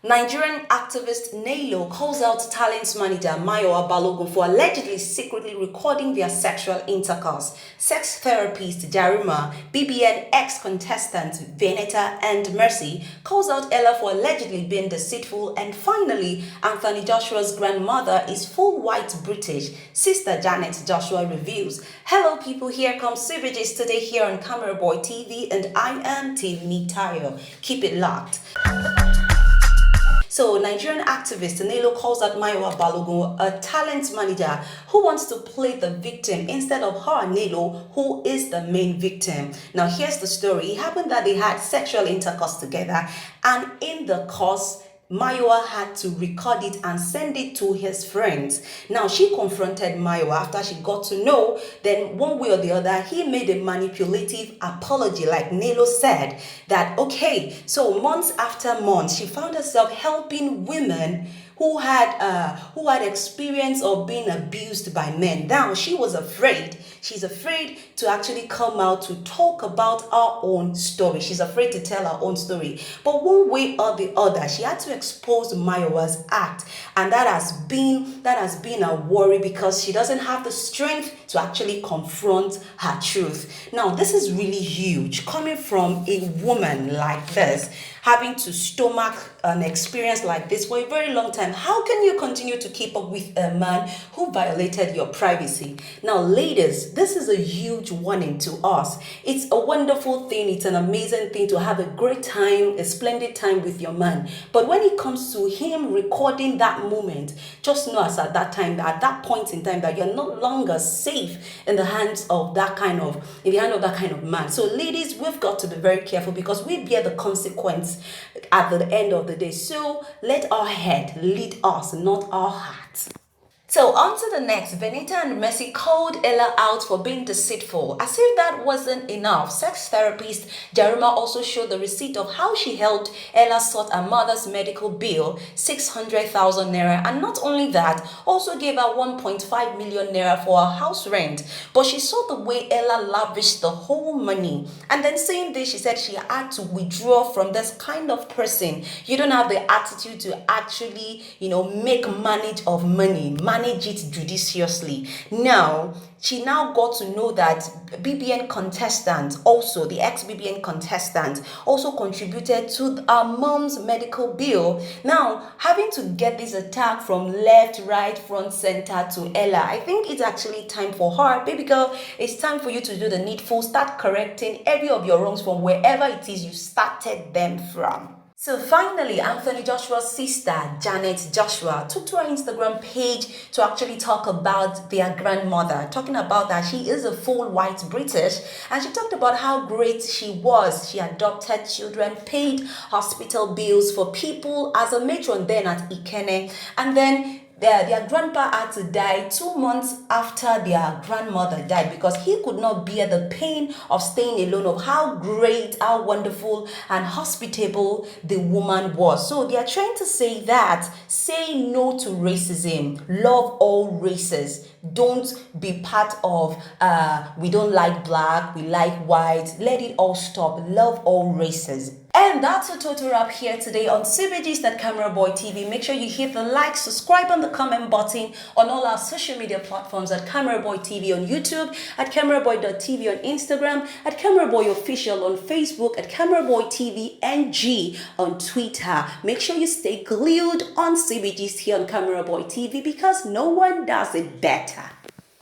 Nigerian activist Nelo calls out talent manager Mayowa Balogun for allegedly secretly recording their sexual intercourse. Sex therapist Jaruma, BBN ex-Contestants Venita and Mercy calls out Ella for allegedly being deceitful. And finally, Anthony Joshua's grandmother is full white British. Sister Janet Joshua reveals. Hello people, here comes CBG's today here on CameraBoy TV, and I am Timmy Tayo. Keep it locked. So, Nigerian activist Nelo calls out Mayowa Balogun, a talent manager who wants to play the victim instead of her, Nelo, who is the main victim. Now, here's the story. It happened that they had sexual intercourse together, and in the course, Mayowa had to record it and send it to his friends. Now, she confronted Mayowa after she got to know. Then, one way or the other, he made a manipulative apology, like Nelo said, that, okay, so months after months, she found herself helping women who had experience of being abused by men. Now she was afraid. She's afraid to actually come out to talk about her own story. She's afraid to tell her own story. But one way or the other, she had to expose Mayowa's act, and that has been a worry because she doesn't have the strength to actually confront her truth. Now this is really huge coming from a woman like this, having to stomach an experience like this for a very long time. How can you continue to keep up with a man who violated your privacy? Now, ladies, this is a huge warning to us. It's a wonderful thing. It's an amazing thing to have a great time, a splendid time with your man. But when it comes to him recording that moment, just know as at that time, at that point in time, that you're no longer safe in the hands of that kind of man. So, ladies, we've got to be very careful because we bear the consequence at the end of the day. So let our head lead us, not our heart. So on to the next. Venita and Mercy called Ella out for being deceitful. As if that wasn't enough, sex therapist Jaruma also showed the receipt of how she helped Ella sort her mother's medical bill, 600,000 naira, and not only that, also gave her 1.5 million naira for her house rent. But she saw the way Ella lavished the whole money, and then saying this, she said she had to withdraw from this kind of person. You don't have the attitude to actually, make manage of money. Manage it judiciously. Now, she now got to know that BBN contestant, also the ex-BBN contestant, also contributed to our mom's medical bill. Now, having to get this attack from left, right, front, center to Ella, I think it's actually time for her. Baby girl, it's time for you to do the needful. Start correcting every of your wrongs from wherever it is you started them from. So finally, Anthony Joshua's sister, Janet Joshua, took to her Instagram page to actually talk about their grandmother, talking about that she is a full white British, and she talked about how great she was. She adopted children, paid hospital bills for people as a matron then at Ikene, and then their grandpa had to die 2 months after their grandmother died because he could not bear the pain of staying alone, of how great, how wonderful and hospitable the woman was. So they are trying to say that, say no to racism, love all races. Don't be part of, we don't like black, we like white. Let it all stop. Love all races. And that's a total wrap here today on CBG's at CameraBoy TV. Make sure you hit the like, subscribe on the comment button on all our social media platforms at CameraBoy TV on YouTube, at CameraBoy.tv on Instagram, at CameraBoy Official on Facebook, at CameraBoy TV NG on Twitter. Make sure you stay glued on CBG's here on CameraBoy TV because no one does it better.